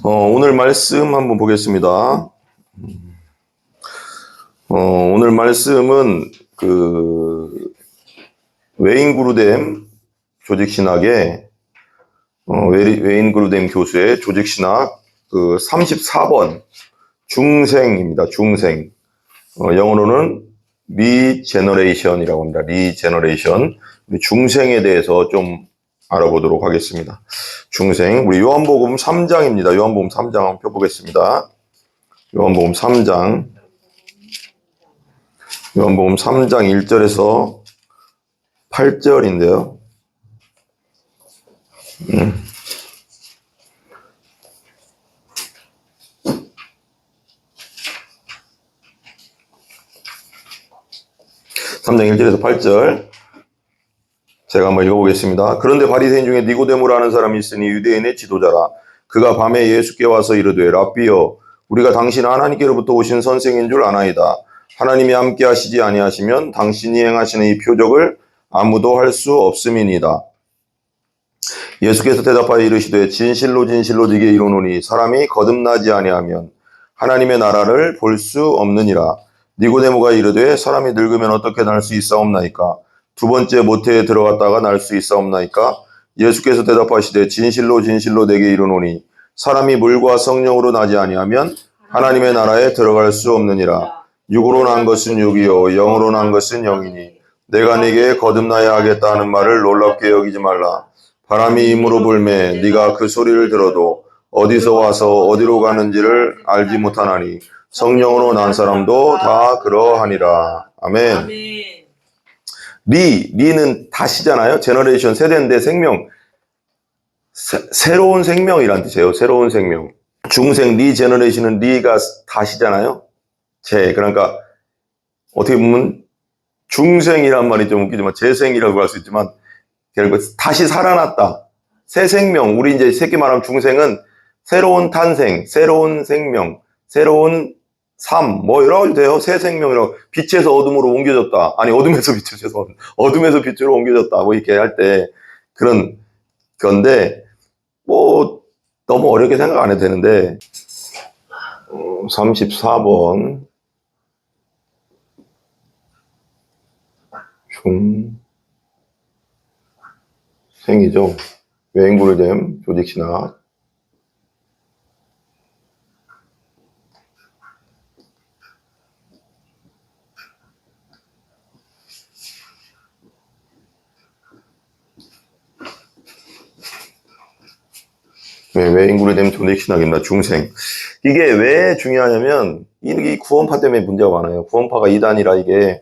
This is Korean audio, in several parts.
오늘 말씀 한번 보겠습니다. 오늘 말씀은 웨인 그루뎀 조직신학의 웨인 그루뎀 교수의 조직신학 34번 중생입니다. 중생. 영어로는 리제너레이션이라고 합니다. 리제너레이션. 우리 중생에 대해서 좀 알아보도록 하겠습니다. 중생. 우리 요한복음 3장입니다. 요한복음 3장 한번 펴보겠습니다. 요한복음 3장. 요한복음 3장 1절에서 8절인데요. (3장 1절에서 8절) 제가 한번 읽어보겠습니다. 그런데 바리새인 중에 니고데모라는 사람이 있으니 유대인의 지도자라. 그가 밤에 예수께 와서 이르되 랍비여 우리가 당신 하나님께로부터 오신 선생인 줄 아나이다. 하나님이 함께 하시지 아니하시면 당신이 행하시는 이 표적을 아무도 할 수 없음이니이다. 예수께서 대답하여 이르시되 진실로 진실로 네게 이르노니 사람이 거듭나지 아니하면 하나님의 나라를 볼 수 없느니라. 니고데모가 이르되 사람이 늙으면 어떻게 날 수 있사옵나이까? 두 번째 모태에 들어갔다가 날 수 있사옵나이까? 예수께서 대답하시되 진실로 진실로 네게 이르노니 사람이 물과 성령으로 나지 아니하면 하나님의 나라에 들어갈 수 없느니라. 육으로 난 것은 육이요 영으로 난 것은 영이니 내가 네게 거듭나야 하겠다 하는 말을 놀랍게 여기지 말라. 바람이 임으로 불매 네가 그 소리를 들어도 어디서 와서 어디로 가는지를 알지 못하나니 성령으로 난 사람도 다 그러하니라. 아멘. 리는 다시잖아요. 제너레이션 세대인데 생명, 새로운 생명이란 뜻이에요. 새로운 생명. 중생 리제너레이션은 리가 다시잖아요. 그러니까 어떻게 보면 중생이란 말이 좀 웃기지만 재생이라고 할 수 있지만 다시 살아났다. 새 생명. 우리 이제 새끼 말하면 중생은 새로운 탄생, 새로운 생명, 새로운 삶, 뭐 여러 가지 돼요. 새 생명이라고. 빛에서 어둠으로 옮겨졌다. 아니 어둠에서 빛으로, 죄송합니다. 어둠에서 빛으로 옮겨졌다. 뭐 이렇게 할 때 그런 건데 뭐 너무 어렵게 생각 안 해도 되는데 34번 중생이죠. 웨인 그루뎀 조직신학. 웨인 그루뎀 조직신학입니다. 중생. 이게 왜 중요하냐면 이 구원파 때문에 문제가 많아요. 구원파가 이단이라 이게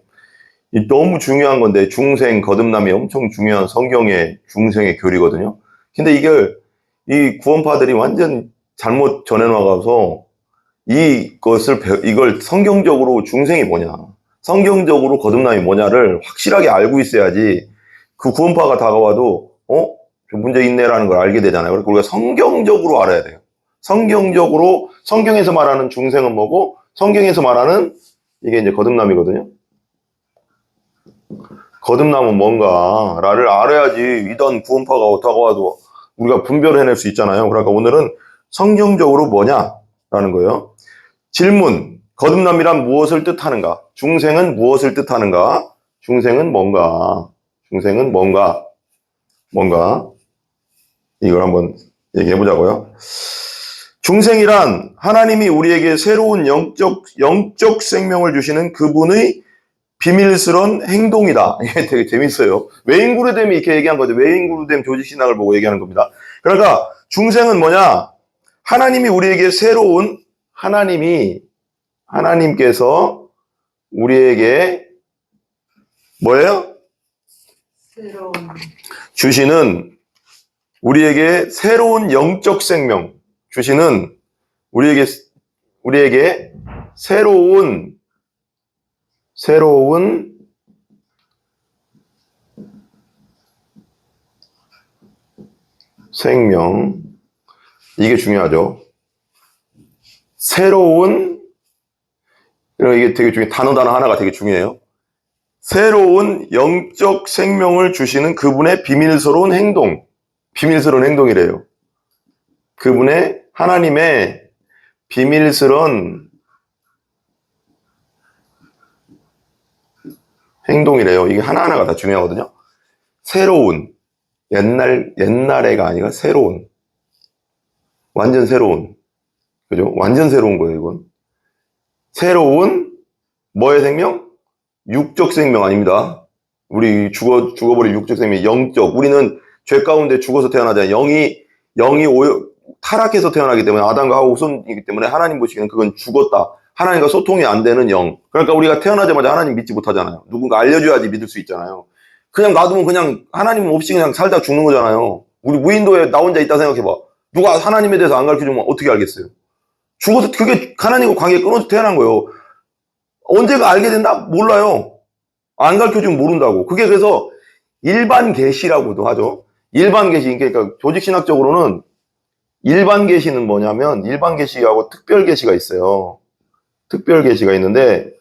너무 중요한 건데 중생, 거듭남이 엄청 중요한 성경의 중생의 교리거든요. 근데 이 구원파들이 완전 잘못 전해놔가서 이걸 성경적으로 중생이 뭐냐, 성경적으로 거듭남이 뭐냐를 확실하게 알고 있어야지 그 구원파가 다가와도 좀 문제 있네라는 걸 알게 되잖아요. 그러니까 우리가 성경적으로 알아야 돼요. 성경적으로 성경에서 말하는 중생은 뭐고 성경에서 말하는 이게 이제 거듭남이거든요. 거듭남은 뭔가를 알아야지 이단 구원파가 다가와도 우리가 분별을 해낼 수 있잖아요. 그러니까 오늘은 성경적으로 뭐냐라는 거예요. 질문. 거듭남이란 무엇을 뜻하는가? 중생은 무엇을 뜻하는가? 중생은 뭔가? 중생은 뭔가? 이걸 한번 얘기해 보자고요. 중생이란 하나님이 우리에게 새로운 영적 생명을 주시는 그분의 비밀스러운 행동이다. 이게 되게 재밌어요. 웨인 그루뎀이 이렇게 얘기한 거죠. 웨인 그루뎀 조직신학을 보고 얘기하는 겁니다. 그러니까 중생은 뭐냐? 하나님이 우리에게 하나님께서 우리에게 뭐예요? 우리에게 새로운 영적 생명 주시는 우리에게 새로운 생명. 이게 중요하죠. 이게 되게 중요해요. 단어 하나가 되게 중요해요. 새로운 영적 생명을 주시는 그분의 비밀스러운 행동이래요. 그분의 하나님의 비밀스런 행동이래요. 이게 하나하나가 다 중요하거든요. 새로운, 옛날애가 아니라 새로운, 완전 새로운, 그죠? 완전 새로운 거예요, 이건. 새로운, 뭐의 생명? 육적 생명 아닙니다. 우리 죽어버린 육적 생명, 영적. 우리는 죄 가운데 죽어서 태어나잖아요. 영이 타락해서 태어나기 때문에, 아담과 하와 후손이기 때문에 하나님 보시기에는 그건 죽었다. 하나님과 소통이 안 되는 영. 그러니까 우리가 태어나자마자 하나님 믿지 못하잖아요. 누군가 알려줘야지 믿을 수 있잖아요. 그냥 놔두면 그냥 하나님 없이 그냥 살다 죽는 거잖아요. 우리 무인도에 나 혼자 있다 생각해봐. 누가 하나님에 대해서 안 가르쳐주면 어떻게 알겠어요? 죽어서 그게 하나님과 관계 끊어서 태어난 거예요. 언제가 알게 된다? 몰라요. 안 가르쳐주면 모른다고. 그게 그래서 일반 계시라고도 하죠. 일반 계시, 그러니까 조직신학적으로는 일반 계시는 뭐냐면 일반 계시하고 특별 계시가 있어요. 특별 계시가 있는데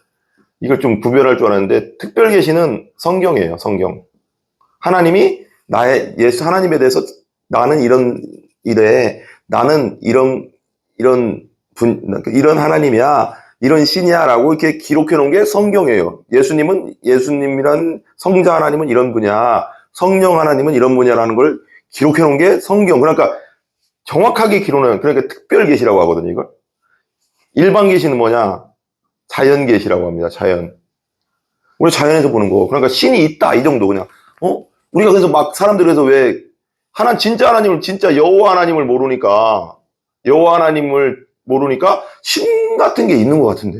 이걸 좀 구별할 줄 알았는데 특별 계시는 성경이에요. 성경. 하나님이 하나님에 대해서 나는 나는 이런 하나님이야. 이런 신이야라고 이렇게 기록해 놓은 게 성경이에요. 예수님이란 성자 하나님은 이런 분이야. 성령 하나님은 이런 분이야라는 걸 기록해 놓은 게 성경. 그러니까 정확하게 기록해놓은, 그러니까 특별 계시라고 하거든요, 이걸. 일반 계시는 뭐냐? 자연 계시라고 합니다. 자연. 우리 자연에서 보는 거. 그러니까 신이 있다 이 정도 그냥. 우리가 그래서 막 사람들이 그래서 왜 진짜 하나님을, 진짜 여호와 하나님을 모르니까 신 같은 게 있는 것 같은데.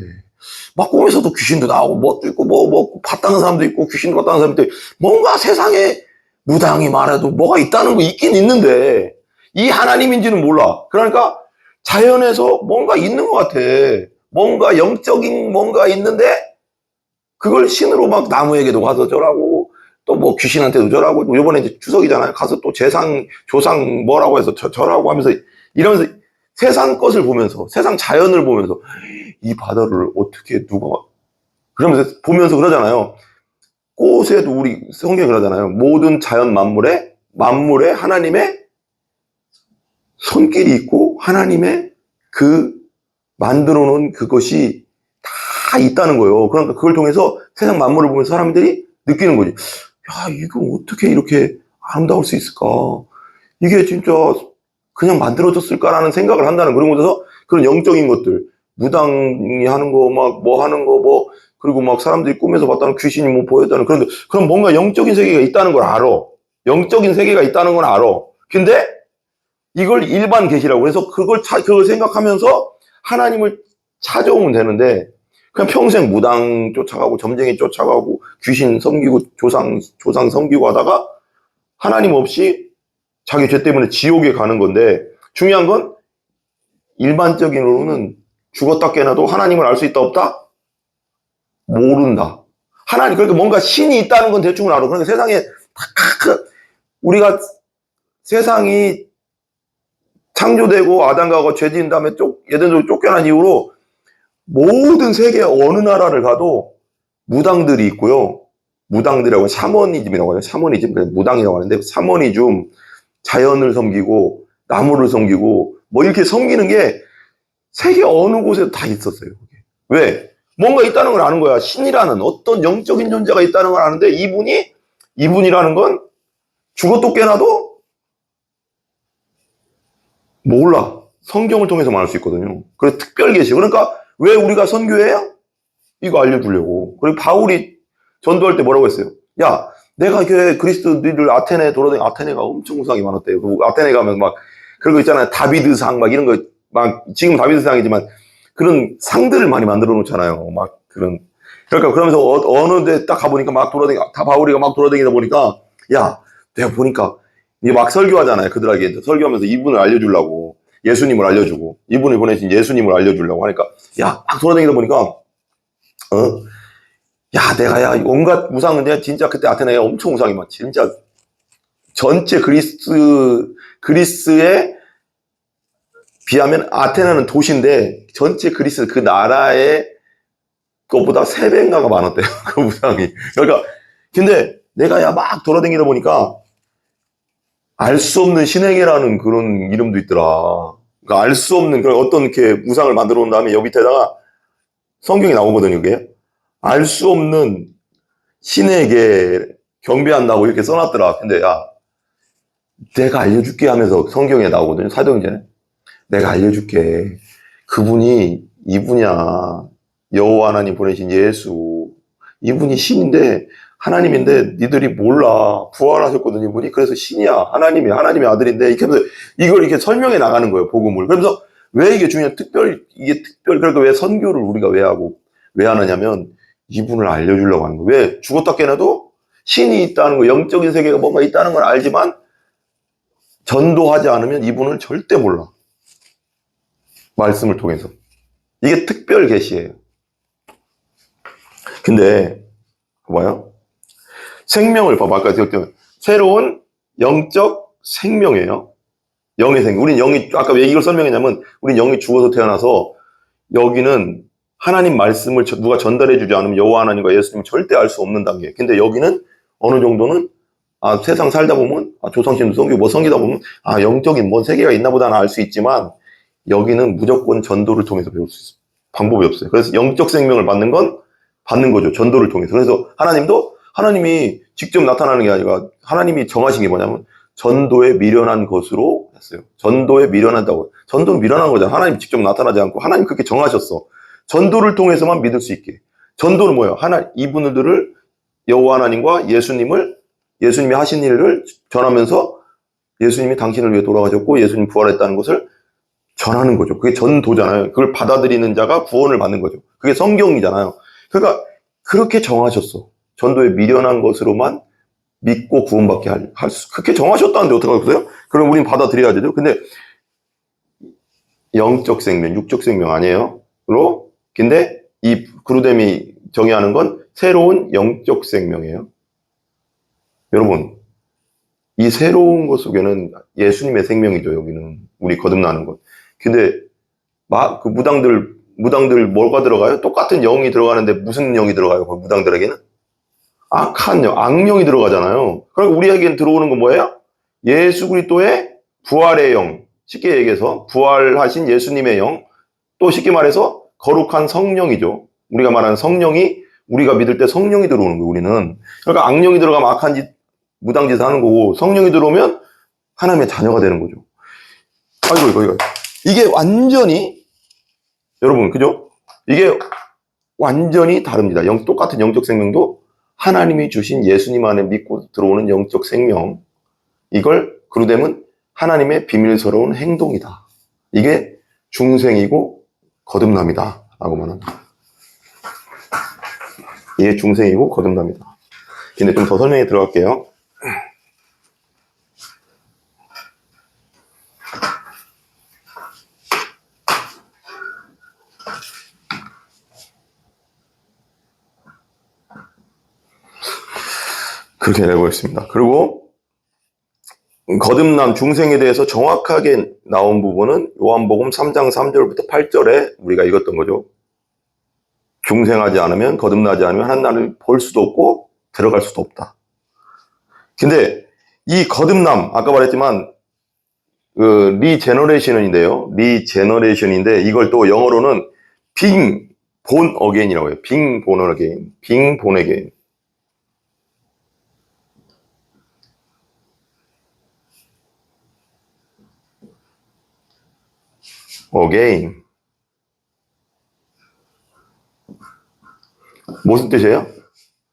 막 꿈에서도 귀신도 나오고 뭣도 있고 뭐 봤다는 사람도 있고 귀신도 봤다는 사람도 있고 뭔가 세상에 무당이 말해도 뭐가 있다는 거 있긴 있는데 이 하나님인지는 몰라. 그러니까 자연에서 뭔가 있는 것 같아. 뭔가 영적인 뭔가 있는데 그걸 신으로 막 나무에게도 가서 절하고 또 뭐 귀신한테도 절하고 이번에 이제 추석이잖아요. 가서 또 조상 뭐라고 해서 절하고 하면서 이러면서 세상 것을 보면서 세상 자연을 보면서 이 바다를 어떻게 누가 그러면서 보면서 그러잖아요. 꽃에도 우리 성경에 그러잖아요. 모든 자연 만물에 하나님의 손길이 있고 하나님의 그 만들어 놓은 그것이 다 있다는 거예요. 그러니까 그걸 통해서 세상 만물을 보면서 사람들이 느끼는 거지. 야, 이거 어떻게 이렇게 아름다울 수 있을까? 이게 진짜 그냥 만들어졌을까라는 생각을 한다는 그런 곳에서 그런 영적인 것들, 무당이 하는 거, 뭐 하는 거, 그리고 막 사람들이 꿈에서 봤다는 귀신이 뭐 보였다는 그런 뭔가 영적인 세계가 있다는 걸 알아. 영적인 세계가 있다는 건 알아. 근데 이걸 일반 계시라고 해서 그걸 생각하면서 하나님을 찾아오면 되는데 그냥 평생 무당 쫓아가고 점쟁이 쫓아가고 귀신 섬기고 조상 섬기고 하다가 하나님 없이 자기 죄 때문에 지옥에 가는 건데 중요한 건 일반적인으로는 죽었다 깨나도 하나님을 알 수 있다 없다? 모른다. 그러니까 뭔가 신이 있다는 건 대충 알아. 그러니까 세상에 우리가 세상이 창조되고 아담과 하와가 죄 지은 다음에 에덴으로 쫓겨난 이후로 모든 세계 어느 나라를 가도 무당들이 있고요. 무당들이라고 샤머니즘이라고 하죠. 샤머니즘, 무당이라고 하는데 샤머니즘, 자연을 섬기고 나무를 섬기고 뭐 이렇게 섬기는 게 세계 어느 곳에도 다 있었어요. 왜? 뭔가 있다는 걸 아는 거야. 신이라는 어떤 영적인 존재가 있다는 걸 아는데 이분이라는 건 죽어도 깨나도 몰라. 성경을 통해서만 알 수 있거든요. 그래서 특별 계시. 그러니까 왜 우리가 선교해요? 이거 알려주려고. 그리고 바울이 전도할 때 뭐라고 했어요? 야, 내가 그리스도인들 아테네에 돌아다니고 아테네가 엄청 우상이 많았대요. 그리고 아테네 가면 막 그런 거 있잖아요. 다비드상 막 이런 거 막 지금 다비드상이지만 그런 상들을 많이 만들어 놓잖아요. 막 그러니까 그러면서 어느 데 딱 가보니까 바울이가 막 돌아다니다 보니까 야, 내가 보니까 이제 막 설교하잖아요. 그들에게 설교하면서 이분을 알려주려고 예수님을 알려주고 이분이 보내신 예수님을 알려주려고 하니까 야, 막 돌아다니다 보니까 내가 온갖 우상은 내가 진짜 그때 아테네에 엄청 우상이 많지. 진짜 전체 그리스에 비하면 아테네는 도시인데 전체 그리스 그 나라의 것보다 3배인가가 많았대요. 그 우상이. 그러니까 근데 내가 막 돌아다니다 보니까 알 수 없는 신에게라는 그런 이름도 있더라. 그러니까 알 수 없는 그런 어떤 이렇게 우상을 만들어 놓은 다음에 여기 밑에다가 성경이 나오거든요, 이게. 알 수 없는 신에게 경배한다고 이렇게 써놨더라. 근데 야, 내가 알려줄게 하면서 성경에 나오거든요, 사도행전에. 내가 알려줄게. 그분이 이분이야. 여호와 하나님 보내신 예수. 이분이 신인데 하나님인데 니들이 몰라. 부활하셨거든요, 이분이. 그래서 신이야. 하나님의 아들인데 이렇게 하면서 이걸 이렇게 설명해 나가는 거예요, 복음을. 그러면서 왜 이게 중요해? 이게 특별, 그러니까 왜 선교를 우리가 왜 하느냐면 이분을 알려주려고 하는 거예요. 왜? 죽었다 깨어나도 신이 있다는 거, 영적인 세계가 뭔가 있다는 걸 알지만 전도하지 않으면 이분을 절대 몰라. 말씀을 통해서. 이게 특별 계시예요. 근데 봐봐요. 생명을 봐봐. 아까 드렸던 새로운 영적 생명이에요. 영의 생명. 우린 영이 아까 왜 이걸 설명했냐면 우린 영이 죽어서 태어나서 여기는 하나님 말씀을 누가 전달해 주지 않으면 여호와 하나님과 예수님을 절대 알 수 없는 단계. 근데 여기는 어느 정도는 세상 살다 보면 조상신도 섬기고 뭐 섬기다 보면 영적인 뭔 세계가 있나 보다는 알 수 있지만 여기는 무조건 전도를 통해서 배울 수 있어요. 방법이 없어요. 그래서 영적 생명을 받는 건 받는 거죠. 전도를 통해서. 그래서 하나님이 직접 나타나는 게 아니라 하나님이 정하신 게 뭐냐면 전도에 미련한 것으로 했어요. 전도에 미련하다고. 전도는 미련한 거잖아. 하나님 직접 나타나지 않고 하나님 그렇게 정하셨어. 전도를 통해서만 믿을 수 있게. 전도는 뭐예요? 이분들을 여호와 하나님과 예수님이 하신 일을 전하면서 예수님이 당신을 위해 돌아가셨고 예수님 부활했다는 것을 전하는 거죠. 그게 전도잖아요. 그걸 받아들이는 자가 구원을 받는 거죠. 그게 성경이잖아요. 그러니까 그렇게 정하셨어. 전도에 미련한 것으로만 믿고 구원받게 그렇게 정하셨다는데 어떡하겠어요? 그럼 우린 받아들여야 되죠. 근데 영적 생명, 육적 생명 아니에요. 근데 이 그루뎀이 정의하는 건 새로운 영적 생명이에요. 여러분, 이 새로운 것 속에는 예수님의 생명이죠. 여기는 우리 거듭나는 것. 근데 그 무당들 뭐가 들어가요? 똑같은 영이 들어가는데 무슨 영이 들어가요? 그 무당들에게는 악한 영, 악령이 들어가잖아요. 그러니까 우리에게는 들어오는 건 뭐예요? 예수 그리스도의 부활의 영. 쉽게 얘기해서 부활하신 예수님의 영. 또 쉽게 말해서 거룩한 성령이죠. 우리가 말하는 성령이 우리가 믿을 때 성령이 들어오는 거예요. 우리는. 그러니까 악령이 들어가면 악한 짓, 무당짓 하는 거고 성령이 들어오면 하나님의 자녀가 되는 거죠. 이거. 이게 완전히 여러분 그죠? 이게 완전히 다릅니다. 똑같은 영적 생명도 하나님이 주신 예수님 안에 믿고 들어오는 영적 생명. 이걸 그루뎀은 하나님의 비밀스러운 행동이다. 이게 중생이고 거듭남이다. 라고 말합니다. 이게 중생이고 거듭남이다. 근데 좀 더 설명에 들어갈게요. 그렇게 내고 있습니다. 그리고 거듭남 중생에 대해서 정확하게 나온 부분은 요한복음 3장 3절부터 8절에 우리가 읽었던 거죠. 중생하지 않으면 거듭나지 않으면 하나님을 볼 수도 없고 들어갈 수도 없다. 근데 이 거듭남 아까 말했지만 리제너레이션인데 이걸 또 영어로는 being born again이라고 해요. being born again. again. 무슨 뜻이에요?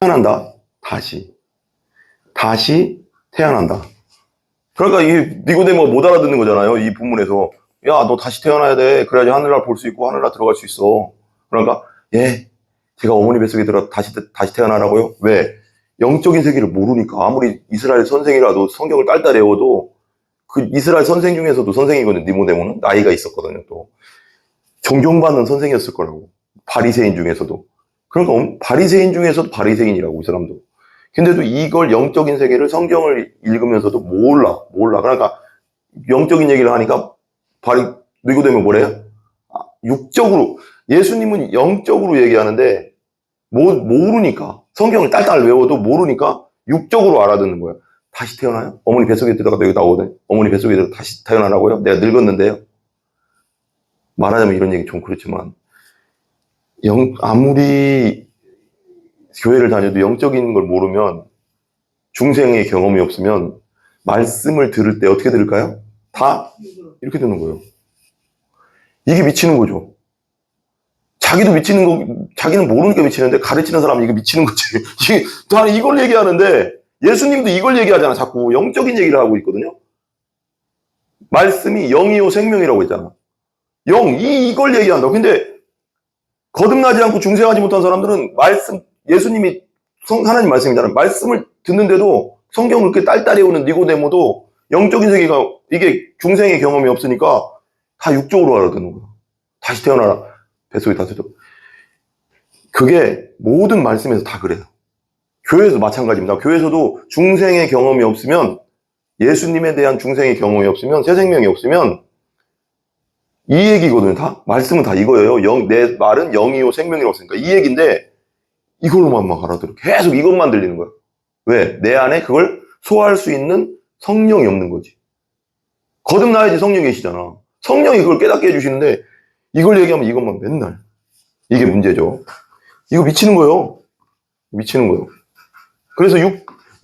태어난다. 다시 태어난다. 그러니까 이 니고데모가 못 알아듣는 거잖아요. 이 본문에서. 야, 너 다시 태어나야 돼. 그래야지 하늘날 볼 수 있고 하늘날 들어갈 수 있어. 그러니까 제가 어머니 뱃속에 들어 다시 태어나라고요? 왜? 영적인 세계를 모르니까. 아무리 이스라엘 선생이라도 성경을 딸딸 외워도 그 이스라엘 선생 중에서도 선생이거든요. 니고데모는 나이가 있었거든요. 또 존경받는 선생이었을 거라고. 바리새인 중에서도. 그러니까 바리새인 중에서도 바리새인이라고 이 사람도. 근데도 이걸 영적인 세계를 성경을 읽으면서도 몰라. 그러니까 영적인 얘기를 하니까 니고데모 뭐래요? 육적으로 예수님은 영적으로 얘기하는데 모르니까 성경을 딸딸 외워도 모르니까 육적으로 알아듣는 거예요. 다시 태어나요? 어머니 뱃속에 들어가다 여기 나오거든. 어머니 뱃속에 들어 다시 태어나라고요? 내가 늙었는데요. 말하자면 이런 얘기 좀 그렇지만, 아무리 교회를 다녀도 영적인 걸 모르면, 중생의 경험이 없으면, 말씀을 들을 때 어떻게 들을까요? 다 이렇게 듣는 거예요. 이게 미치는 거죠. 자기도 미치는 거, 자기는 모르니까 미치는데 가르치는 사람은 이게 미치는 거지. 나는 이걸 얘기하는데 예수님도 이걸 얘기하잖아. 자꾸 영적인 얘기를 하고 있거든요. 말씀이 영이요 생명이라고 했잖아. 이걸 얘기한다. 근데 거듭나지 않고 중생하지 못한 사람들은 예수님이 하나님 말씀이잖아요. 말씀을 듣는데도 성경을 그렇게 딸딸이 오는 니고데모도 영적인 세계가 이게 중생의 경험이 없으니까 다 육적으로 알아듣는 거야. 다시 태어나라. 뱃속에 다시 태어나. 그게 모든 말씀에서 다 그래요. 교회에서 마찬가지입니다. 교회에서도 중생의 경험이 없으면, 예수님에 대한 중생의 경험이 없으면, 새 생명이 없으면 이 얘기거든요. 다 말씀은 다 이거예요. 내 말은 영이요 생명이라고 했으니까 이 얘기인데 이걸로만 막 알아들어. 계속 이것만 들리는 거야. 왜? 내 안에 그걸 소화할 수 있는 성령이 없는 거지. 거듭나야지 성령이 계시잖아. 성령이 그걸 깨닫게 해주시는데 이걸 얘기하면 이것만 맨날. 이게 문제죠. 이거 미치는 거예요. 미치는 거예요. 그래서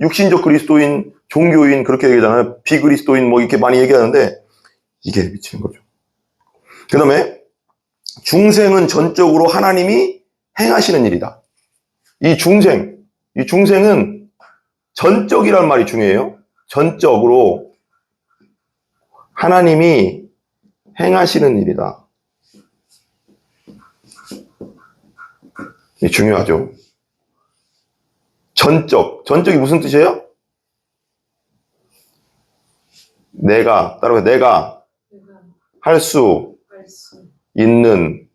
육신적 그리스도인, 종교인 그렇게 얘기하잖아요. 비그리스도인 뭐 이렇게 많이 얘기하는데 이게 미치는 거죠. 그 다음에 중생은 전적으로 하나님이 행하시는 일이다. 이 중생은 전적이라는 말이 중요해요. 전적으로 하나님이 행하시는 일이다. 이게 중요하죠. 전적이 무슨 뜻이에요? 내가 할 수 있는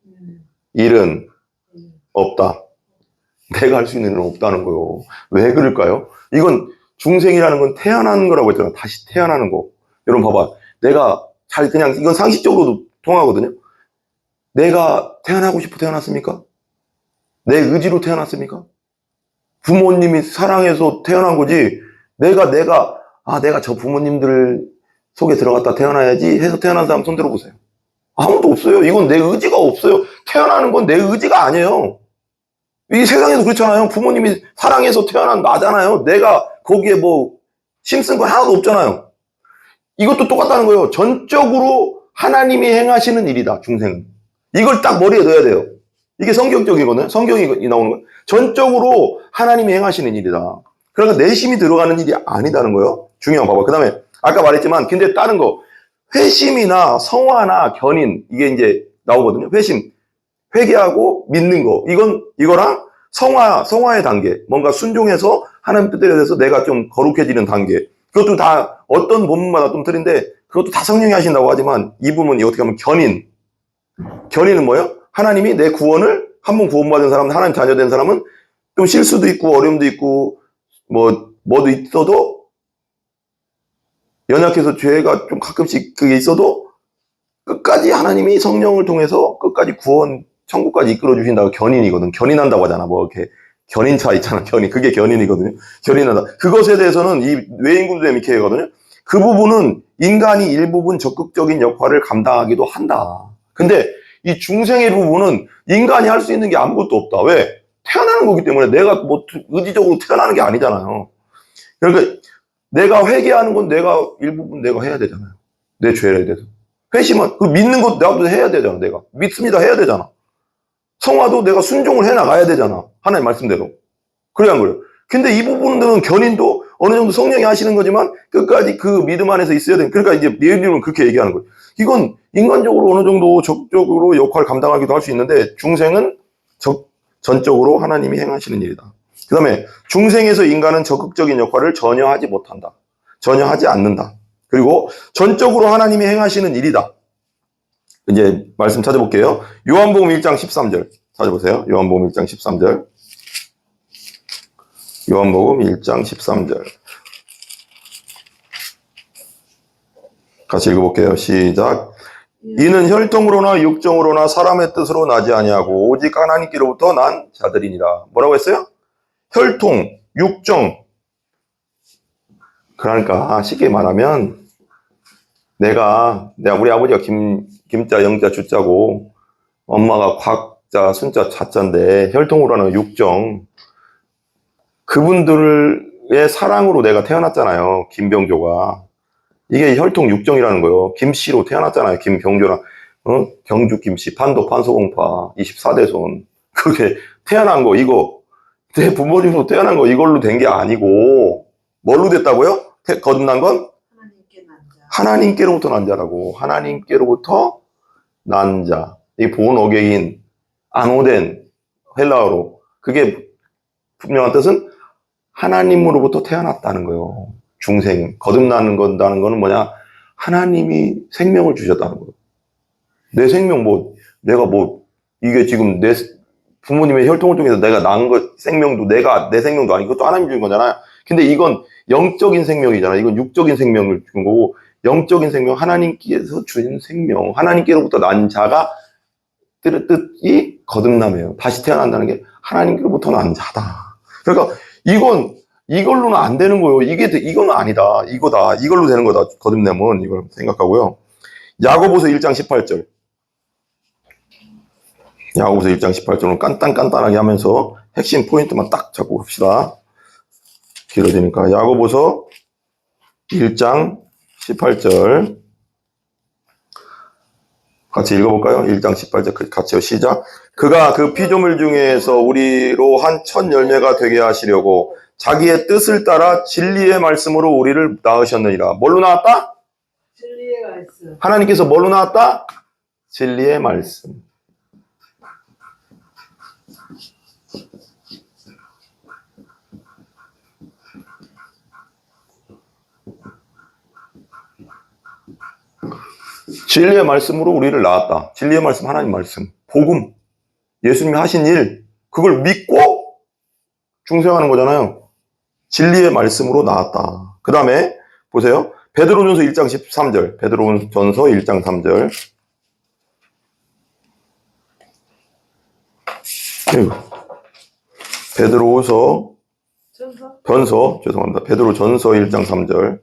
일은 없다. 내가 할 수 있는 일은 없다는 거요. 왜 그럴까요? 이건 중생이라는 건 태어나는 거라고 했잖아. 다시 태어나는 거. 여러분 봐봐. 그냥 이건 상식적으로도 통하거든요. 내가 태어나고 싶어 태어났습니까? 내 의지로 태어났습니까? 부모님이 사랑해서 태어난 거지. 내가 저 부모님들 속에 들어갔다 태어나야지 해서 태어난 사람 손 들어보세요. 아무도 없어요. 이건 내 의지가 없어요. 태어나는 건 내 의지가 아니에요. 이 세상에도 그렇잖아요. 부모님이 사랑해서 태어난 나잖아요. 내가 거기에 뭐 힘쓴 거 하나도 없잖아요. 이것도 똑같다는 거예요. 전적으로 하나님이 행하시는 일이다, 중생은. 이걸 딱 머리에 넣어야 돼요. 이게 성경적이거든요. 성경이 나오는 거예요. 전적으로 하나님이 행하시는 일이다. 그러니까 내심이 들어가는 일이 아니다는 거예요. 중요한 거 봐봐. 그 다음에 아까 말했지만 근데 다른 거 회심이나 성화나 견인 이게 이제 나오거든요. 회개하고 믿는 거 이거랑 성화의 단계 뭔가 순종해서 하나님 뜻대로 돼서 내가 좀 거룩해지는 단계 그것도 다 어떤 본문마다 좀 틀린데 그것도 다 성령이 하신다고 하지만 이 부분이 어떻게 하면 견인은 뭐예요? 하나님이 내 구원을 한 번 구원받은 사람 하나님 자녀된 사람은 좀 실수도 있고 어려움도 있고 뭐도 있어도 연약해서 죄가 좀 가끔씩 그게 있어도 끝까지 하나님이 성령을 통해서 끝까지 구원 천국까지 이끌어 주신다고 견인이거든. 견인한다고 하잖아. 뭐 이렇게 견인차 있잖아. 그게 견인이거든요. 견인한다. 그것에 대해서는 이 외인구조의 미케거든요. 그 부분은 인간이 일부분 적극적인 역할을 감당하기도 한다. 근데 이 중생의 부분은 인간이 할 수 있는 게 아무것도 없다. 왜? 태어나는 거기 때문에 내가 뭐 의지적으로 태어나는 게 아니잖아요. 그러니까 내가 회개하는 건 일부분 내가 해야 되잖아요. 내 죄에 대해서. 회심은 그 믿는 것도 나도 해야 되잖아. 내가 믿습니다 해야 되잖아. 성화도 내가 순종을 해 나가야 되잖아. 하나님 말씀대로. 그래 안 그래요? 근데 이 부분들은 견인도 어느 정도 성령이 하시는 거지만 끝까지 그 믿음 안에서 있어야 돼. 그러니까 이제 예수님은 그렇게 얘기하는 거예요. 이건 인간적으로 어느 정도 적극적으로 역할을 감당하기도 할 수 있는데 중생은 전적으로 하나님이 행하시는 일이다. 그 다음에 중생에서 인간은 적극적인 역할을 전혀 하지 못한다. 전혀 하지 않는다. 그리고 전적으로 하나님이 행하시는 일이다. 이제 말씀 찾아볼게요. 요한복음 1장 13절 찾아보세요. 요한복음 1장 13절. 요한복음 1장 13절. 같이 읽어볼게요. 시작. 이는 혈통으로나 육정으로나 사람의 뜻으로 나지 아니하고 오직 하나님께로부터 난 자들이니라. 뭐라고 했어요? 혈통, 육정. 그러니까 쉽게 말하면 우리 아버지가 김자, 영자, 주자고 엄마가 곽자, 순자, 자자인데 혈통으로 하는 육정. 그분들의 사랑으로 내가 태어났잖아요. 김병조가. 이게 혈통 육정이라는 거예요. 김씨로 태어났잖아요. 김병조랑 경주 김씨, 판도 판소공파 24대손. 그게 태어난 거 이거 내 부모님으로 태어난 거 이걸로 된 게 아니고 뭘로 됐다고요? 거듭난 건? 하나님께 난 자. 하나님께로부터 난 자라고. 하나님께로부터 난 자. 이 본 어게인 아노덴 헬라어로 그게 분명한 뜻은 하나님으로부터 태어났다는 거예요. 중생 거듭나는 건다는 거는 뭐냐? 하나님이 생명을 주셨다는 거예요. 내 생명 내가 이게 지금 내 부모님의 혈통을 통해서 내가 낳은 것 생명도 내 생명도 아니고 또 하나님 주신 거잖아요. 근데 이건 영적인 생명이잖아. 이건 육적인 생명을 준 거고 영적인 생명 하나님께서 주신 생명 하나님께로부터 난 자가 뜻이 거듭남이에요. 다시 태어난다는 게 하나님께로부터 난 자다. 그러니까 이걸로는 안 되는 거예요. 이거는 아니다. 이거다. 이걸로 되는 거다. 거듭남은 이걸 생각하고요. 야고보서 1장 18절. 야고보서 1장 18절은 간단하게 하면서 핵심 포인트만 딱 잡고 봅시다. 길어지니까. 야고보서 1장 18절. 같이 읽어볼까요? 1장 18절 같이요. 시작. 그가 그 피조물 중에서 우리로 한 첫 열매가 되게 하시려고 자기의 뜻을 따라 진리의 말씀으로 우리를 낳으셨느니라. 뭘로 낳았다? 진리의 말씀. 하나님께서 뭘로 낳았다? 진리의 말씀. 진리의 말씀으로 우리를 낳았다. 진리의 말씀, 하나님 말씀, 복음, 예수님이 하신 일, 그걸 믿고 중생하는 거잖아요. 진리의 말씀으로 낳았다. 그 다음에 보세요. 베드로전서 1장 13절. 베드로전서 1장 3절. 베드로전서 죄송합니다. 베드로전서 1장 3절.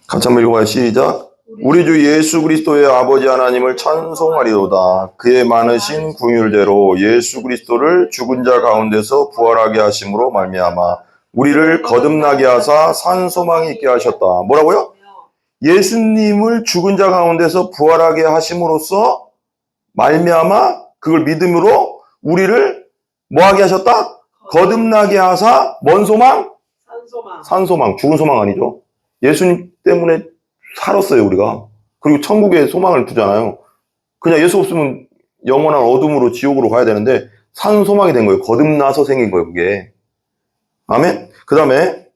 같이 한번 읽어봐요. 시작. 우리 주 예수 그리스도의 아버지 하나님을 찬송하리로다. 그의 많으신 긍휼대로 예수 그리스도를 죽은 자 가운데서 부활하게 하심으로 말미암아 우리를 거듭나게 하사 산 소망이 있게 하셨다. 뭐라고요? 예수님을 죽은 자 가운데서 부활하게 하심으로써 말미암아 그걸 믿음으로 우리를 뭐하게 하셨다? 거듭나게 하사 뭔 소망? 산 소망. 죽은 소망 아니죠. 예수님 때문에 살았어요, 우리가. 그리고 천국에 소망을 두잖아요. 그냥 예수 없으면 영원한 어둠으로 지옥으로 가야 되는데 산 소망이 된 거예요. 거듭나서 생긴 거예요, 그게. 아멘? 그 다음에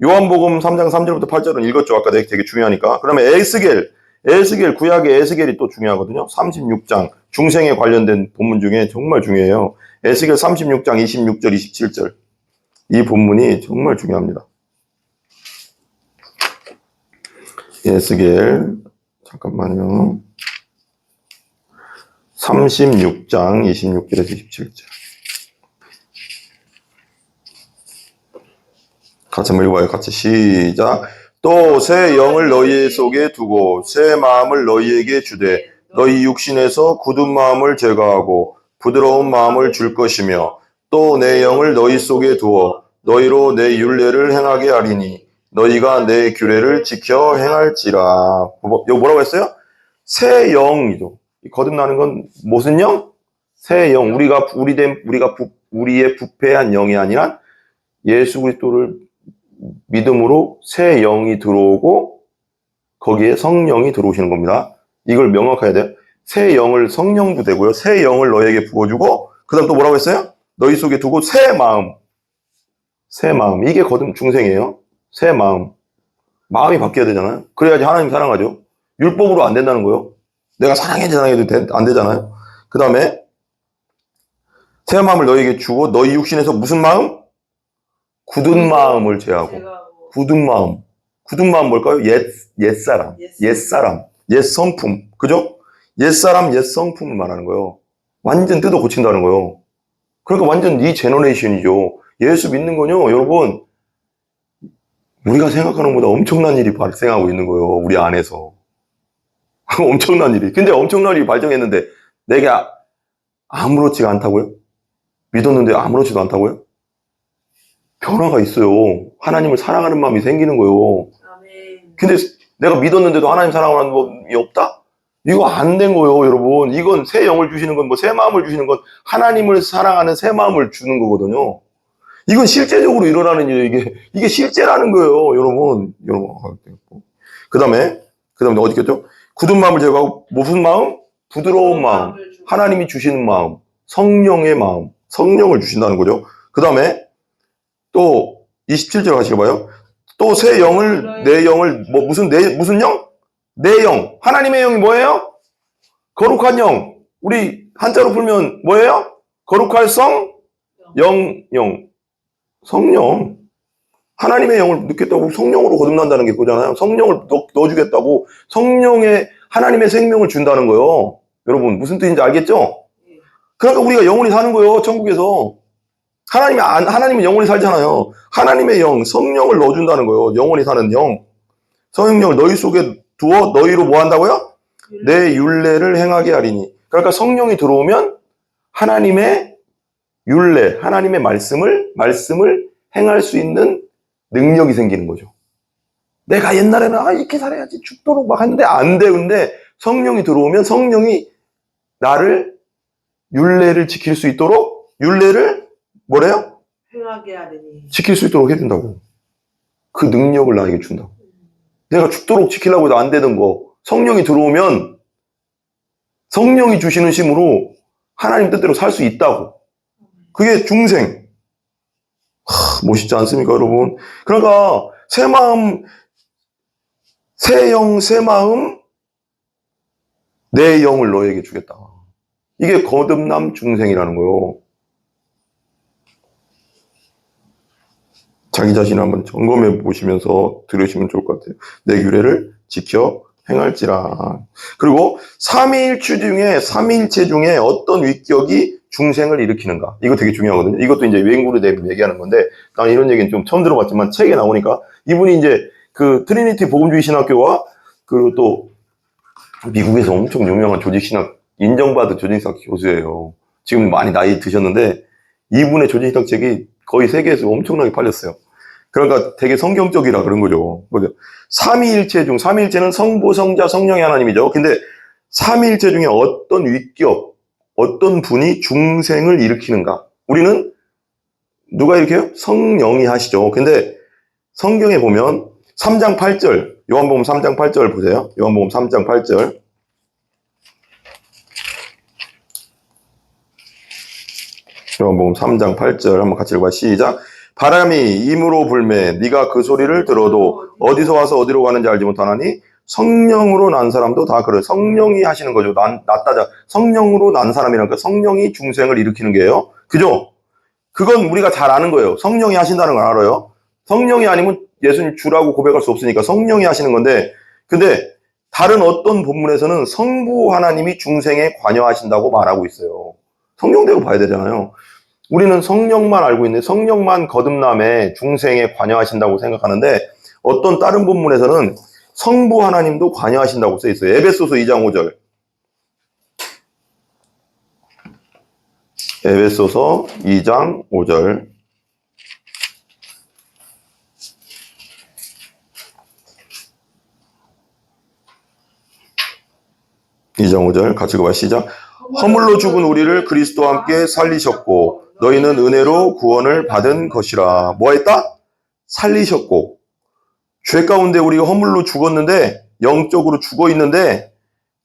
요한복음 3장 3절부터 8절은 읽었죠. 아까 되게 중요하니까. 그 다음에 에스겔, 구약의 에스겔이 또 중요하거든요. 36장, 중생에 관련된 본문 중에 정말 중요해요. 에스겔 36장 26절, 27절. 이 본문이 정말 중요합니다. 에스겔, 잠깐만요. 36장 26절에서 27절. 같이 한번 읽어봐요. 같이 시작. 또 새 영을 너희 속에 두고 새 마음을 너희에게 주되 너희 육신에서 굳은 마음을 제거하고 부드러운 마음을 줄 것이며 또 내 영을 너희 속에 두어 너희로 내 율례를 행하게 하리니 너희가 내 규례를 지켜 행할지라. 이거 뭐라고 했어요? 새 영이죠. 거듭나는 건 무슨 영? 새 영. 우리의 부패한 영이 아니라 예수 그리스도를 믿음으로 새 영이 들어오고 거기에 성령이 들어오시는 겁니다. 이걸 명확해야 돼요. 새 영을 성령도 되고요. 새 영을 너에게 부어주고 그 다음 또 뭐라고 했어요? 너희 속에 두고 새 마음. 이게 거듭 중생이에요. 새 마음. 마음이 바뀌어야 되잖아요. 그래야지 하나님 사랑하죠. 율법으로 안 된다는 거예요. 내가 사랑해도 안 되잖아요. 그 다음에 새 마음을 너희에게 주고 너희 육신에서 무슨 마음? 굳은 마음을 제하고. 굳은 마음 뭘까요? 옛사람. 옛 성품. 그죠? 옛사람, 옛 성품을 말하는 거예요. 완전 뜯어 고친다는 거예요. 그러니까 완전 이 제너레이션이죠. 예수 믿는 건요, 여러분, 우리가 생각하는 것보다 엄청난 일이 발생하고 있는 거예요. 우리 안에서. 엄청난 일이. 근데 엄청난 일이 발생했는데 내가 아무렇지가 않다고요? 믿었는데 아무렇지도 않다고요? 변화가 있어요. 하나님을 사랑하는 마음이 생기는 거예요. 아멘. 근데 내가 믿었는데도 하나님 사랑하는 마음이 없다? 이거 안 된 거예요, 여러분. 이건 새 영을 주시는 건, 새 마음을 주시는 건 하나님을 사랑하는 새 마음을 주는 거거든요. 이건 실제적으로 일어나는 일이에요. 이게 실제라는 거예요, 여러분. 그 다음에 어디 있겠죠? 굳은 마음을 제거하고, 무슨 마음? 부드러운 마음. 하나님이 주시는 마음. 성령의 마음. 성령을 주신다는 거죠. 그 다음에 또 27절 하시고 봐요. 또 새 영을, 내 영을, 무슨 영? 내 영. 하나님의 영이 뭐예요? 거룩한 영. 우리 한자로 풀면 뭐예요? 거룩할 성, 영. 성령. 하나님의 영을 넣겠다고 성령으로 거듭난다는 게 그거잖아요. 성령을 넣어주겠다고 성령의 하나님의 생명을 준다는 거예요. 여러분 무슨 뜻인지 알겠죠? 그러니까 우리가 영원히 사는 거예요. 천국에서. 하나님은 영원히 살잖아요. 하나님의 영, 성령을 넣어준다는 거예요. 영원히 사는 영. 성령을 너희 속에 두어 너희로 뭐 한다고요? 내 율례를 행하게 하리니. 그러니까 성령이 들어오면 하나님의 율례, 하나님의 말씀을 행할 수 있는 능력이 생기는 거죠. 내가 옛날에는 이렇게 살아야지 죽도록 막 했는데 안 돼. 근데 성령이 들어오면 성령이 나를 율례를 지킬 수 있도록 율례를 뭐래요? 행하게 하리니. 지킬 수 있도록 해준다고. 그 능력을 나에게 준다고. 내가 죽도록 지키려고 해도 안 되는 거 성령이 들어오면 성령이 주시는 힘으로 하나님 뜻대로 살 수 있다고. 그게 중생. 멋있지 않습니까, 여러분? 그러니까 새 마음, 새 영, 새 마음, 내 영을 너에게 주겠다. 이게 거듭남 중생이라는 거예요. 자기 자신을 한번 점검해 보시면서 들으시면 좋을 것 같아요. 내 규례를 지켜 행할지라. 그리고 삼위일체 중에 어떤 위격이 중생을 일으키는가. 이거 되게 중요하거든요. 이것도 이제 웨인구르 대비 얘기하는 건데, 난 이런 얘기는 좀 처음 들어봤지만 책에 나오니까 이분이 이제 그 트리니티 복음주의 신학교와 그리고 또 미국에서 엄청 유명한 조직신학, 인정받은 조직신학 교수예요. 지금 많이 나이 드셨는데 이분의 조직신학 책이 거의 세계에서 엄청나게 팔렸어요. 그러니까 되게 성경적이라 그런 거죠. 삼위일체는 성부, 성자, 성령의 하나님이죠. 근데 삼위일체 중에 어떤 위격, 어떤 분이 중생을 일으키는가? 우리는 누가 일으켜요? 성령이 하시죠. 근데 성경에 보면 3장 8절, 요한복음 3장 8절 보세요. 요한복음 3장 8절. 요한복음 3장 8절 한번 같이 읽어봐. 시작. 바람이 임으로 불매 네가 그 소리를 들어도 어디서 와서 어디로 가는지 알지 못하나니 성령으로 난 사람도 다 그래. 성령이 하시는 거죠. 낫다자. 성령으로 난 사람이라니까 성령이 중생을 일으키는 게예요. 그죠? 그건 우리가 잘 아는 거예요. 성령이 하신다는 걸 알아요. 성령이 아니면 예수님 주라고 고백할 수 없으니까 성령이 하시는 건데, 근데 다른 어떤 본문에서는 성부 하나님이 중생에 관여하신다고 말하고 있어요. 성령대로 봐야 되잖아요. 우리는 성령만 알고 있는데 성령만 거듭남에 중생에 관여하신다고 생각하는데 어떤 다른 본문에서는 성부 하나님도 관여하신다고 써 있어요. 에베소서 2장 5절. 에베소서 2장 5절. 같이 읽어봐. 시작. 허물로 죽은 우리를 그리스도와 함께 살리셨고 너희는 은혜로 구원을 받은 것이라. 뭐 했다? 살리셨고. 죄 가운데 우리가 허물로 죽었는데, 영적으로 죽어 있는데,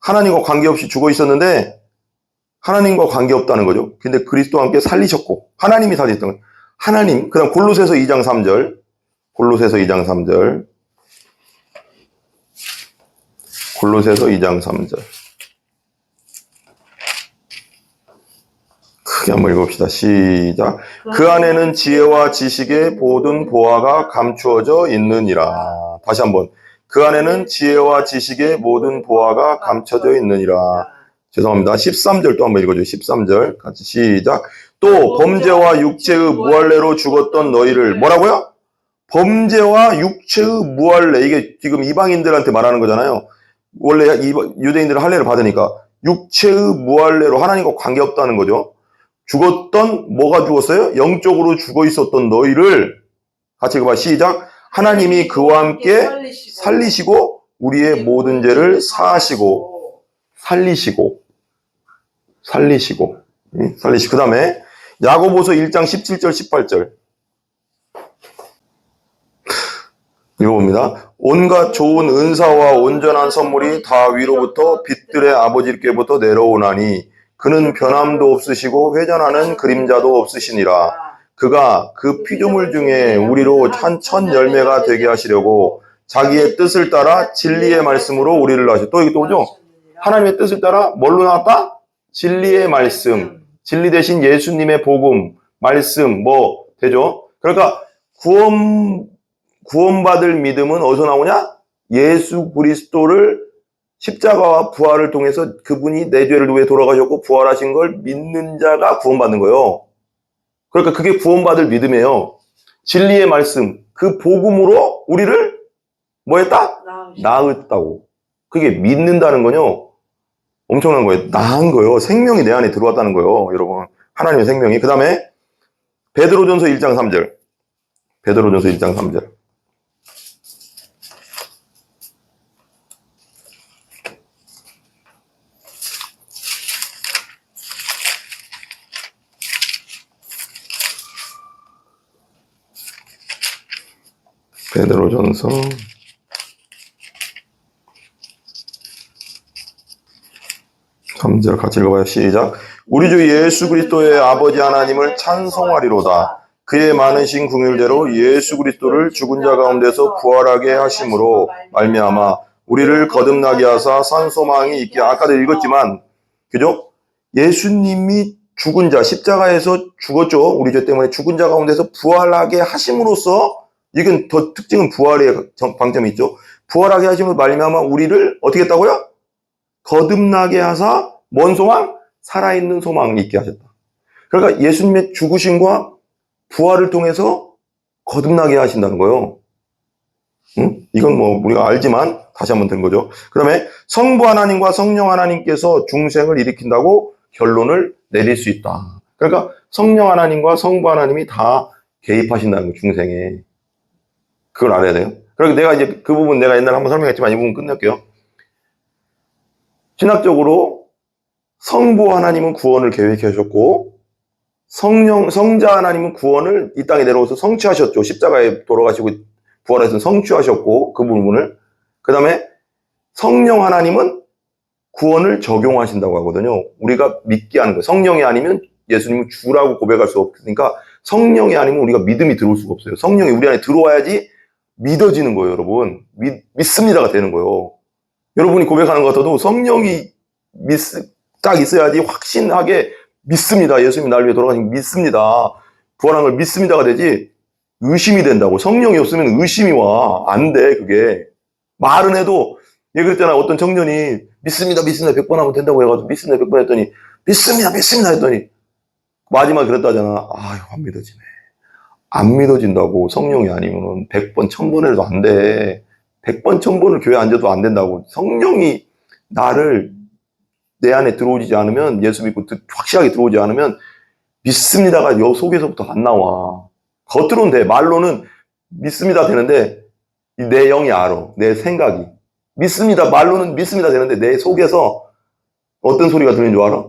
하나님과 관계없이 죽어 있었는데, 하나님과 관계없다는 거죠. 근데 그리스도와 함께 살리셨고, 하나님이 살리셨던 거예요. 하나님, 그 다음 골로새서 2장 3절. 골로새서 2장 3절. 골로새서 2장 3절. 크게 한번 읽어봅시다. 시작. 그 안에는 지혜와 지식의 모든 보화가 감추어져 있느니라. 다시 한번. 그 안에는 지혜와 지식의 모든 보화가 감춰져 있느니라. 죄송합니다. 13절 또 한번 읽어줘요. 13절. 같이 시작. 또 범죄와 육체의 무할례로 죽었던 너희를 뭐라고요? 범죄와 육체의 무할례, 이게 지금 이방인들한테 말하는 거잖아요. 원래 유대인들은 할례를 받으니까 육체의 무할례로 하나님과 관계없다는 거죠. 죽었던, 뭐가 죽었어요? 영적으로 죽어 있었던 너희를, 같이 읽어봐. 시작. 하나님이 그와 함께 살리시고 우리의 모든 죄를 사하시고 살리시고. 그 다음에 야고보서 1장 17절 18절 읽어봅니다. 온갖 좋은 은사와 온전한 선물이 다 위로부터 빛들의 아버지께부터 내려오나니 그는 변함도 없으시고 회전하는 그림자도 없으시니라. 그가 그 피조물 중에 우리로 천 열매가 되게 하시려고 자기의 뜻을 따라 진리의 말씀으로 우리를 하셨. 또 이게 또 오죠? 하나님의 뜻을 따라 뭘로 나왔다? 진리의 말씀. 진리 대신 예수님의 복음, 말씀, 뭐 되죠? 그러니까 구원받을 믿음은 어디서 나오냐? 예수 그리스도를 십자가와 부활을 통해서 그분이 내 죄를 위해 돌아가셨고 부활하신 걸 믿는 자가 구원받는 거예요. 그러니까 그게 구원받을 믿음이에요. 진리의 말씀, 그 복음으로 우리를 뭐 했다? 낳았다고. 그게 믿는다는 건요, 엄청난 거예요. 낳은 거예요. 생명이 내 안에 들어왔다는 거예요, 여러분. 하나님의 생명이. 그 다음에 베드로전서 1장 3절. 베드로전서 1장 3절. 베드로전서 3절 같이 읽어봐요. 시작. 우리 주 예수 그리스도의 아버지 하나님을 찬송하리로다. 그의 많으신 긍휼대로 예수 그리스도를 죽은 자 가운데서 부활하게 하심으로 말미암아 우리를 거듭나게 하사 산 소망이 있게. 아까도 읽었지만, 그죠? 예수님이 죽은 자, 십자가에서 죽었죠. 우리 죄 때문에 죽은 자 가운데서 부활하게 하심으로써, 이건 더 특징은 부활의 방점이 있죠. 부활하게 하심으로 말미암아 우리를 어떻게 했다고요? 거듭나게 하사 뭔 소망? 살아있는 소망이 있게 하셨다. 그러니까 예수님의 죽으심과 부활을 통해서 거듭나게 하신다는 거예요. 응? 이건 뭐 우리가 알지만 다시 한번 든 거죠. 그 다음에 성부 하나님과 성령 하나님께서 중생을 일으킨다고 결론을 내릴 수 있다. 그러니까 성령 하나님과 성부 하나님이 다 개입하신다는 거, 중생에. 그걸 알아야 돼요. 그리고 내가 이제 그 부분 내가 옛날에 한번 설명했지만 이 부분 끝낼게요. 신학적으로 성부 하나님은 구원을 계획하셨고 성자 하나님은 구원을 이 땅에 내려오셔서 성취하셨죠. 십자가에 돌아가시고 부활해서 성취하셨고 그 부분을. 그 다음에 성령 하나님은 구원을 적용하신다고 하거든요. 우리가 믿게 하는 거예요. 성령이 아니면 예수님은 주라고 고백할 수 없으니까 성령이 아니면 우리가 믿음이 들어올 수가 없어요. 성령이 우리 안에 들어와야지 믿어지는 거예요, 여러분. 믿습니다가 되는 거예요. 여러분이 고백하는 것 같아도 성령이 딱 있어야지 확신하게 믿습니다. 예수님이 나를 위해 돌아가신 믿습니다. 부활한 걸 믿습니다가 되지 의심이 된다고. 성령이 없으면 의심이 와. 안 돼, 그게. 말은 해도, 얘 그랬잖아. 어떤 청년이 믿습니다, 100번 하면 된다고 해가지고 믿습니다, 100번 했더니 믿습니다 했더니 마지막에 그랬다잖아. 아유, 안 믿어지네. 안 믿어진다고. 성령이 아니면 100번, 1000번 해도 안 돼. 100번, 1000번을 교회 앉아도 안 된다고. 성령이 나를 내 안에 들어오지 않으면, 예수 믿고 확실하게 들어오지 않으면 믿습니다가 여 속에서부터 안 나와. 겉으로는 돼. 말로는 믿습니다 되는데 내 영이 알아. 내 생각이. 믿습니다. 말로는 믿습니다 되는데 내 속에서 어떤 소리가 들리는 줄 알아?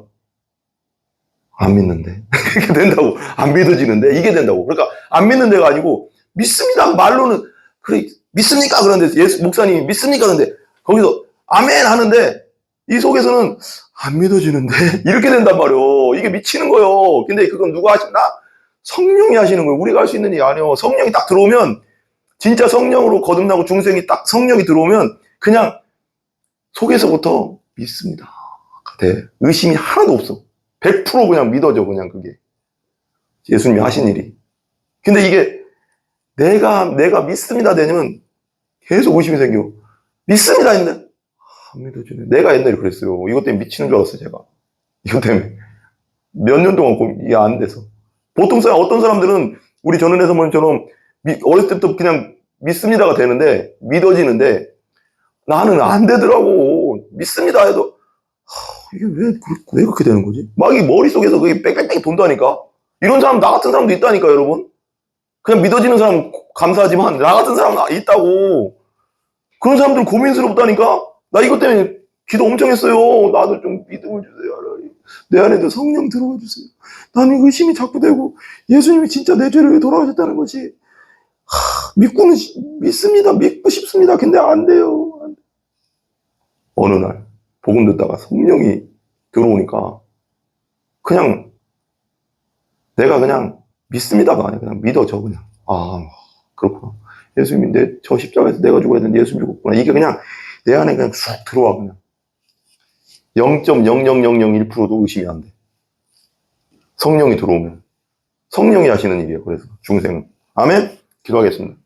안 믿는데. 그렇게 된다고. 안 믿어지는데 이게 된다고. 그러니까 안 믿는 데가 아니고 믿습니다. 말로는 그래 믿습니까? 그런데 예수 목사님이 믿습니까? 그런데 거기서 아멘 하는데 이 속에서는 안 믿어지는데 이렇게 된단 말이에요. 이게 미치는 거예요. 근데 그건 누가 하시나? 성령이 하시는 거예요. 우리가 할 수 있는 일이 아니에요. 성령이 딱 들어오면 진짜 성령으로 거듭나고 중생이 딱 성령이 들어오면 그냥 속에서부터 믿습니다. 네. 의심이 하나도 없어. 100% 그냥 믿어져, 그냥 그게. 예수님이 하신 일이. 근데 이게 내가 믿습니다 되면 계속 의심이 생겨. 믿습니다 했는데 안 믿어지네. 내가 옛날에 그랬어요. 이것 때문에 미치는 줄 알았어요, 제가. 이것 때문에. 몇 년 동안 이해 안 돼서. 보통 어떤 사람들은 우리 전은혜 사모님처럼 어렸을 때부터 그냥 믿습니다가 되는데, 믿어지는데, 나는 안 되더라고. 믿습니다 해도, 이게 왜 그렇게 되는 거지? 막 이 머릿속에서 그게 빽빽빽 돈다니까? 이런 사람, 나 같은 사람도 있다니까, 여러분? 그냥 믿어지는 사람 감사하지만, 나 같은 사람 있다고. 그런 사람들 고민스럽다니까? 나 이것 때문에 기도 엄청 했어요. 나도 좀 믿음을 주세요. 하나님. 내 안에도 성령 들어와 주세요. 나는 의심이 자꾸 되고, 예수님이 진짜 내 죄를 위해 돌아가셨다는 것이, 믿습니다. 믿고 싶습니다. 근데 안 돼요. 어느 날, 복음 듣다가 성령이 들어오니까, 그냥, 내가 그냥 믿습니다가 아니라 그냥 믿어져, 그냥. 아, 그렇구나. 예수님이 저 십자가에서 내가 죽어야 되는데 예수님 죽었구나. 이게 그냥 내 안에 그냥 쑥 들어와, 그냥. 0.00001%도 의심이 안 돼. 성령이 들어오면. 성령이 하시는 일이에요. 그래서 중생은. 아멘? 기도하겠습니다.